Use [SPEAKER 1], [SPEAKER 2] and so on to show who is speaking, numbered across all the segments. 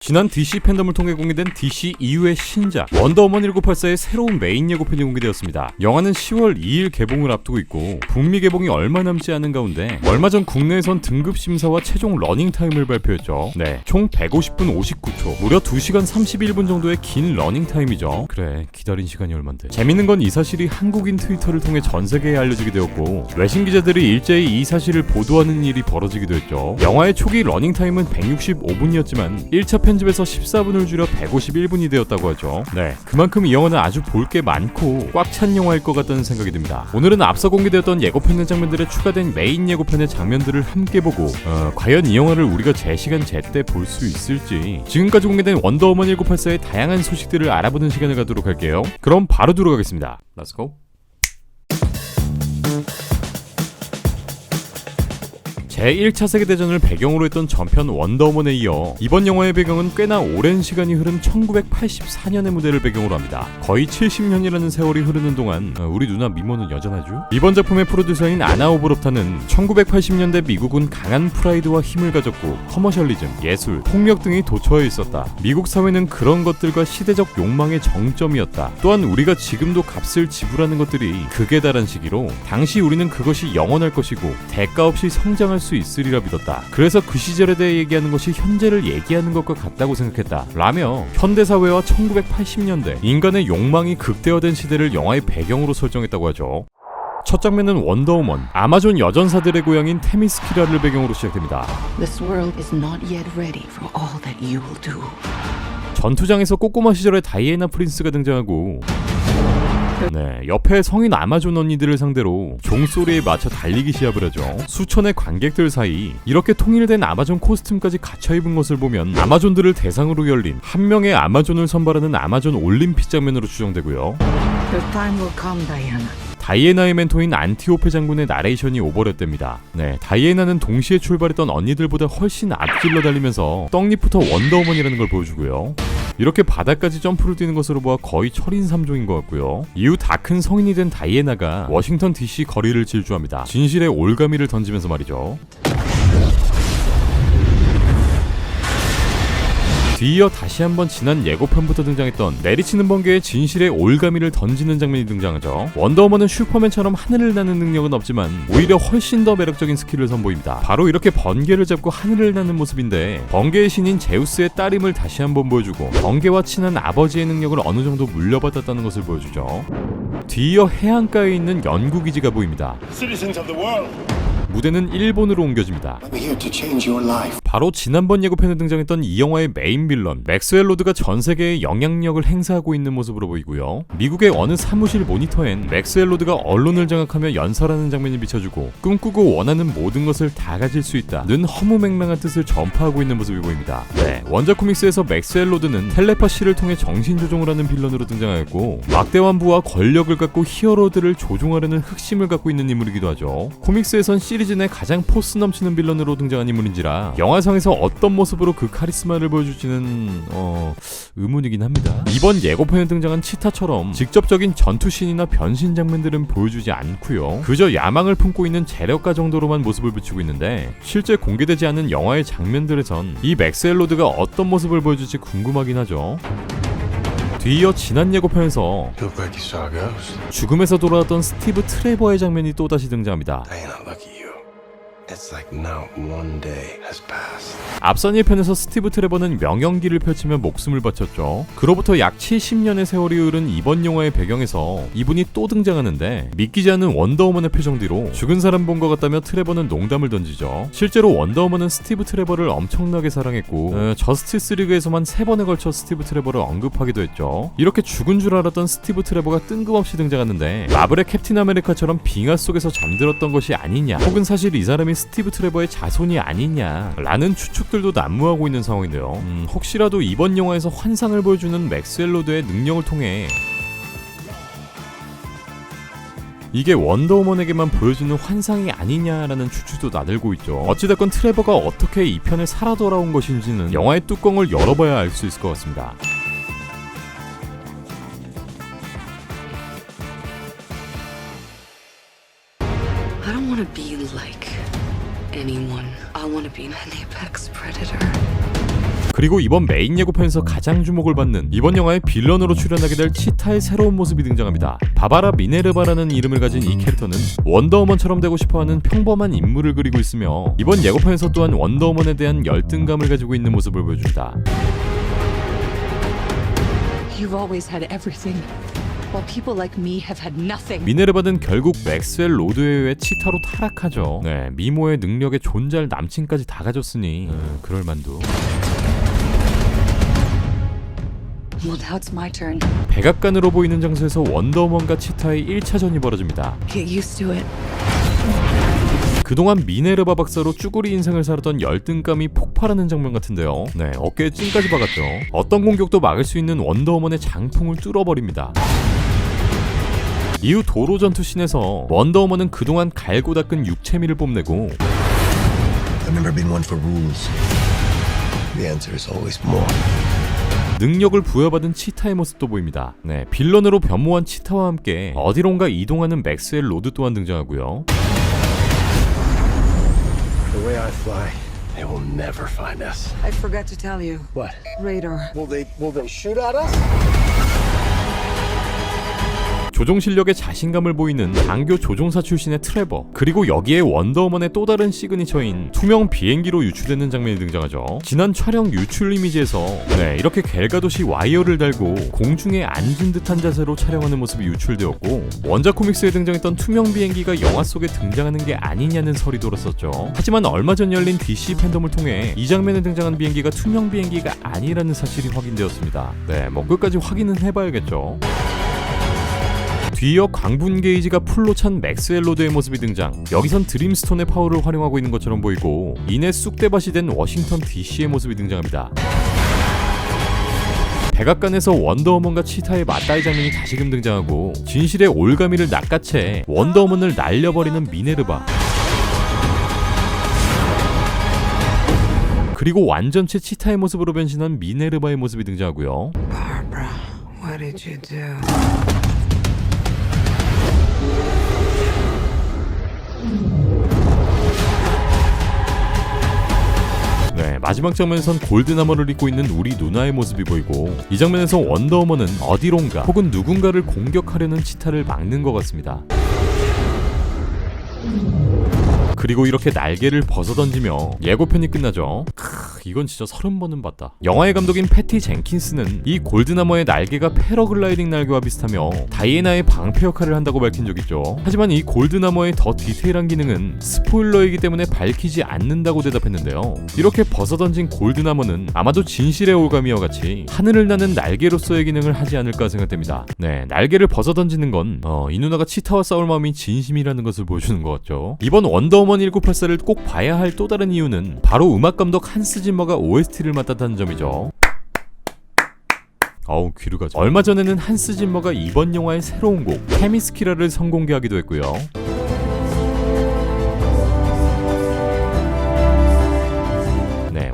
[SPEAKER 1] 지난 DC 팬덤을 통해 공개된 DC 이후의 신작 원더우먼 1984의 새로운 메인 예고편이 공개되었습니다. 영화는 10월 2일 개봉을 앞두고 있고 북미 개봉이 얼마 남지 않은 가운데 얼마 전 국내에선 등급 심사와 최종 러닝타임을 발표했죠. 네, 총 150분 59초, 무려 2시간 31분 정도의 긴 러닝타임이죠. 그래, 기다린 시간이 얼만데. 재밌는 건 이 사실이 한국인 트위터를 통해 전 세계에 알려지게 되었고 외신 기자들이 일제히 이 사실을 보도하는 일이 벌어지기도 했죠. 영화의 초기 러닝타임은 165분이었지만 1차 편집에서 14분을 줄여 151분이 되었다고 하죠. 네, 그만큼 이 영화는 아주 볼 게 많고 꽉 찬 영화일 것 같다는 생각이 듭니다. 오늘은 앞서 공개되었던 예고편 장면들에 추가된 메인 예고편의 장면들을 함께 보고 과연 이 영화를 우리가 제 시간 제때 볼 수 있을지, 지금까지 공개된 원더우먼 1984의 다양한 소식들을 알아보는 시간을 갖도록 할게요. 그럼 바로 들어가겠습니다. Let's go. 제1차 세계대전을 배경으로 했던 전편 원더우먼에 이어 이번 영화의 배경은 꽤나 오랜 시간이 흐른 1984년의 무대를 배경으로 합니다. 거의 70년이라는 세월이 흐르는 동안 우리 누나 미모는 여전하죠? 이번 작품의 프로듀서인 아나 오브롭타는 1980년대 미국은 강한 프라이드와 힘을 가졌고 커머셜리즘, 예술, 폭력 등이 도처에 있었다. 미국 사회는 그런 것들과 시대적 욕망의 정점이었다. 또한 우리가 지금도 값을 지불하는 것들이 극에 달한 시기로 당시 우리는 그것이 영원할 것이고 대가 없이 성장할 수 있으리라 믿었다. 그래서 그 시절에 대해 얘기하는 것이 현재를 얘기하는 것과 같다고 생각했다. 라며 현대사회와 1980년대 인간의 욕망이 극대화된 시대를 영화의 배경으로 설정했다고 하죠. 첫 장면은 원더우먼, 아마존 여전사들의 고향인 테미스키라를 배경으로 시작됩니다.
[SPEAKER 2] This world is not yet ready for all that you will do.
[SPEAKER 1] 전투장에서 꼬꼬마 시절의 다이애나 프린스가 등장하고 네, 옆에 성인 아마존 언니들을 상대로 종소리에 맞춰 달리기 시합을 하죠. 수천의 관객들 사이 이렇게 통일된 아마존 코스튬까지 갖춰 입은 것을 보면 아마존들을 대상으로 열린 한 명의 아마존을 선발하는 아마존 올림픽 장면으로 추정되고요.
[SPEAKER 2] Your time will come, Diana.
[SPEAKER 1] 다이애나의 멘토인 안티오페 장군의 나레이션이 오버랩됩니다. 네, 다이애나는 동시에 출발했던 언니들보다 훨씬 앞질러 달리면서 떡잎부터 원더우먼이라는 걸 보여주고요. 이렇게 바닥까지 점프를 뛰는 것으로 보아 거의 철인삼종인 것 같고요. 이후 다 큰 성인이 된 다이애나가 워싱턴 DC 거리를 질주합니다. 진실의 올가미를 던지면서 말이죠. 뒤이어 다시 한번 지난 예고편부터 등장했던 내리치는 번개에 진실의 올가미를 던지는 장면이 등장하죠. 원더우먼은 슈퍼맨처럼 하늘을 나는 능력은 없지만 오히려 훨씬 더 매력적인 스킬을 선보입니다. 바로 이렇게 번개를 잡고 하늘을 나는 모습인데, 번개의 신인 제우스의 딸임을 다시 한번 보여주고 번개와 친한 아버지의 능력을 어느 정도 물려받았다는 것을 보여주죠. 뒤이어 해안가에 있는 연구기지가 보입니다. 무대는 일본으로 옮겨집니다. 바로 지난번 예고편에 등장했던 이 영화의 메인 빌런 맥스웰 로드가 전 세계에 영향력을 행사하고 있는 모습으로 보이고요. 미국의 어느 사무실 모니터엔 맥스웰 로드가 언론을 장악하며 연설하는 장면이 비춰주고 꿈꾸고 원하는 모든 것을 다 가질 수 있다는 허무맹랑한 뜻을 전파하고 있는 모습이 보입니다. 네, 원작 코믹스에서 맥스웰 로드는 텔레파시를 통해 정신 조종을 하는 빌런으로 등장하였고 막대환부와 권력을 갖고 히어로들을 조종하려는 흑심을 갖고 있는 인물이기도 하죠. 코믹스에선 시리즈 내 가장 포스 넘치는 빌런으로 등장한 인물인지라 영화상에서 어떤 모습으로 그 카리스마를 보여줄지는 의문이긴 합니다. 이번 예고편에 등장한 치타처럼 직접적인 전투씬이나 변신 장면들은 보여주지 않고요. 그저 야망을 품고 있는 재력가 정도로만 모습을 비추고 있는데, 실제 공개되지 않은 영화의 장면들에선 이 맥스웰 로드가 어떤 모습을 보여줄지 궁금하긴 하죠. 뒤이어 지난 예고편에서 죽음에서 돌아왔던 스티브 트레버의 장면이 또다시 등장합니다. 앞선 1편에서 스티브 트레버는 명연기를 펼치며 목숨을 바쳤죠. 그로부터 약 70년의 세월이 흐른 이번 영화의 배경에서 이분이 또 등장하는데, 믿기지 않는 원더우먼의 표정 뒤로 죽은 사람 본 것 같다며 트레버는 농담을 던지죠. 실제로 원더우먼은 스티브 트레버를 엄청나게 사랑했고 저스티스 리그에서만 3번에 걸쳐 스티브 트레버를 언급하기도 했죠. 이렇게 죽은 줄 알았던 스티브 트레버가 뜬금없이 등장하는데 마블의 캡틴 아메리카처럼 빙하 속에서 잠들었던 것이 아니냐, 혹은 사실 이 사람이 스티브 트레버의 자손이 아니냐 라는 추측들도 난무하고 있는 상황인데요. 혹시라도 이번 영화에서 환상을 보여주는 맥스웰 로드의 능력을 통해 이게 원더우먼에게만 보여주는 환상이 아니냐라는 추측도 나들고 있죠. 어찌됐건 트레버가 어떻게 이 편에 살아 돌아온 것인지는 영화의 뚜껑을 열어봐야 알 수 있을 것 같습니다.
[SPEAKER 2] I don't want to be like anyone. I want to be an apex predator.
[SPEAKER 1] 그리고 이번 메인 예고편에서 가장 주목을 받는 이번 영화의 빌런으로 출연하게 될 치타의 새로운 모습이 등장합니다. 바바라 미네르바라는 이름을 가진 이 캐릭터는 원더우먼처럼 되고 싶어하는 평범한 인물을 그리고 있으며 이번 예고편에서 또한 원더우먼에 대한 열등감을 가지고 있는 모습을 보여줍니다.
[SPEAKER 2] You've always had everything, while people like me have had nothing.
[SPEAKER 1] 미네르바는 결국 맥스웰 로드에 의해 치타로 타락하죠. 네, 미모의 능력에 존잘 남친까지 다 가졌으니 그럴 만도.
[SPEAKER 2] Well, now it's my turn.
[SPEAKER 1] 백악관으로 보이는 장소에서 원더우먼과 치타의 1차전이 벌어집니다.
[SPEAKER 2] Get used to it.
[SPEAKER 1] 그동안 미네르바 박사로 쭈구리 인생을 살았던 열등감이 폭발하는 장면 같은데요. 네, 어깨에 찐까지 박았죠. 어떤 공격도 막을 수 있는 원더우먼의 장풍을 뚫어버립니다. 이후 도로 전투 씬에서 원더우먼은 그동안 갈고 닦은 육체미를 뽐내고
[SPEAKER 3] I've never been one for rules. The answer is always more.
[SPEAKER 1] 능력을 부여받은 치타의 모습도 보입니다. 네, 빌런으로 변모한 치타와 함께 어디론가 이동하는 맥스웰 로드 또한 등장하고요.
[SPEAKER 3] The way I fly, they will never find us.
[SPEAKER 4] I forgot to tell you.
[SPEAKER 3] What?
[SPEAKER 4] Radar.
[SPEAKER 3] Will they shoot at us?
[SPEAKER 1] 조종 실력에 자신감을 보이는 장교 조종사 출신의 트레버, 그리고 여기에 원더우먼의 또 다른 시그니처인 투명 비행기로 유출되는 장면이 등장하죠. 지난 촬영 유출 이미지에서 이렇게 갤가도시 와이어를 달고 공중에 앉은 듯한 자세로 촬영하는 모습이 유출되었고, 원작 코믹스에 등장했던 투명 비행기가 영화 속에 등장하는 게 아니냐는 설이 돌았었죠. 하지만 얼마 전 열린 DC 팬덤을 통해 이 장면에 등장한 비행기가 투명 비행기가 아니라는 사실이 확인되었습니다. 끝까지 확인은 해봐야겠죠. 뒤이어 광분 게이지가 풀로 찬 맥스웰 로드의 모습이 등장. 여기선 드림스톤의 파워를 활용하고 있는 것처럼 보이고, 이내 쑥대밭이 된 워싱턴 DC의 모습이 등장합니다. 백악관에서 원더우먼과 치타의 맞다이 장면이 다시금 등장하고, 진실의 올가미를 낚아채 원더우먼을 날려버리는 미네르바, 그리고 완전체 치타의 모습으로 변신한 미네르바의 모습이 등장하고요.
[SPEAKER 4] Barbara, what did you do?
[SPEAKER 1] 마지막 장면에선 골드나머를 입고 있는 우리 누나의 모습이 보이고, 이 장면에서 원더우먼은 어디론가 혹은 누군가를 공격하려는 치타를 막는 것 같습니다. 그리고 이렇게 날개를 벗어던지며 예고편이 끝나죠. 이건 진짜 30번은 봤다. 영화의 감독인 패티 젠킨스는 이 골드나머의 날개가 패러글라이딩 날개와 비슷하며 다이애나의 방패 역할을 한다고 밝힌 적 있죠. 하지만 이 골드나머의 더 디테일한 기능은 스포일러이기 때문에 밝히지 않는다고 대답했는데요. 이렇게 벗어던진 골드나머는 아마도 진실의 올가미와 같이 하늘을 나는 날개로서의 기능을 하지 않을까 생각됩니다. 날개를 벗어던지는 건 이 누나가 치타와 싸울 마음이 진심이라는 것을 보여주는 것 같죠. 이번 원더우먼 1984를 꼭 봐야 할 또 다른 이유는 바로 음악감독 한스 짐머가 OST를 맡았다는 점이죠. 어우, 귀를 가져. 얼마 전에는 한스 짐머가 이번 영화의 새로운 곡 테미스키라를 선공개하기도 했고요.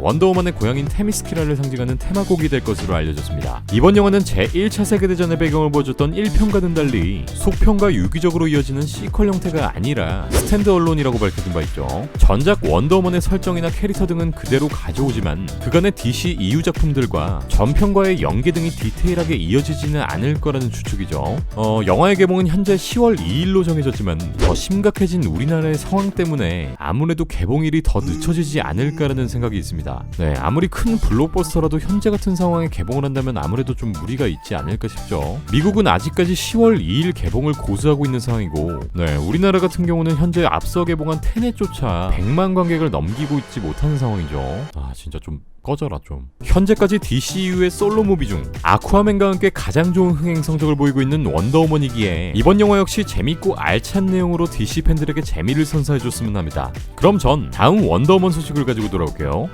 [SPEAKER 1] 원더우먼의 고향인 테미스키라를 상징하는 테마곡이 될 것으로 알려졌습니다. 이번 영화는 제1차 세계대전의 배경을 보여줬던 1편과는 달리 속편과 유기적으로 이어지는 시퀄 형태가 아니라 스탠드얼론이라고 밝혀진 바 있죠. 전작 원더우먼의 설정이나 캐릭터 등은 그대로 가져오지만 그간의 DC EU 작품들과 전편과의 연계 등이 디테일하게 이어지지는 않을 거라는 추측이죠. 영화의 개봉은 현재 10월 2일로 정해졌지만 더 심각해진 우리나라의 상황 때문에 아무래도 개봉일이 더 늦춰지지 않을까라는 생각이 있습니다. 아무리 큰 블록버스터라도 현재 같은 상황에 개봉을 한다면 아무래도 좀 무리가 있지 않을까 싶죠. 미국은 아직까지 10월 2일 개봉을 고수하고 있는 상황이고, 우리나라 같은 경우는 현재 앞서 개봉한 테넷조차 100만 관객을 넘기고 있지 못하는 상황이죠. 진짜 좀 꺼져라 좀. 현재까지 DCU의 솔로 무비 중 아쿠아맨과 함께 가장 좋은 흥행 성적을 보이고 있는 원더우먼이기에 이번 영화 역시 재밌고 알찬 내용으로 DC 팬들에게 재미를 선사해줬으면 합니다. 그럼 전 다음 원더우먼 소식을 가지고 돌아올게요.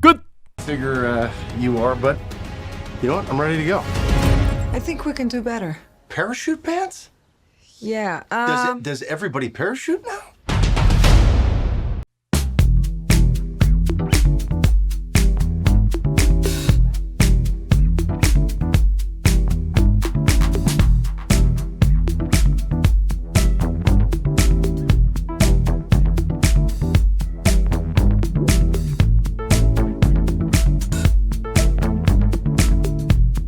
[SPEAKER 1] 끝!
[SPEAKER 3] Figure you are, but you know what? I'm ready to go.
[SPEAKER 4] I think we can do better.
[SPEAKER 3] Parachute pants?
[SPEAKER 4] Yeah,
[SPEAKER 3] Does everybody parachute now?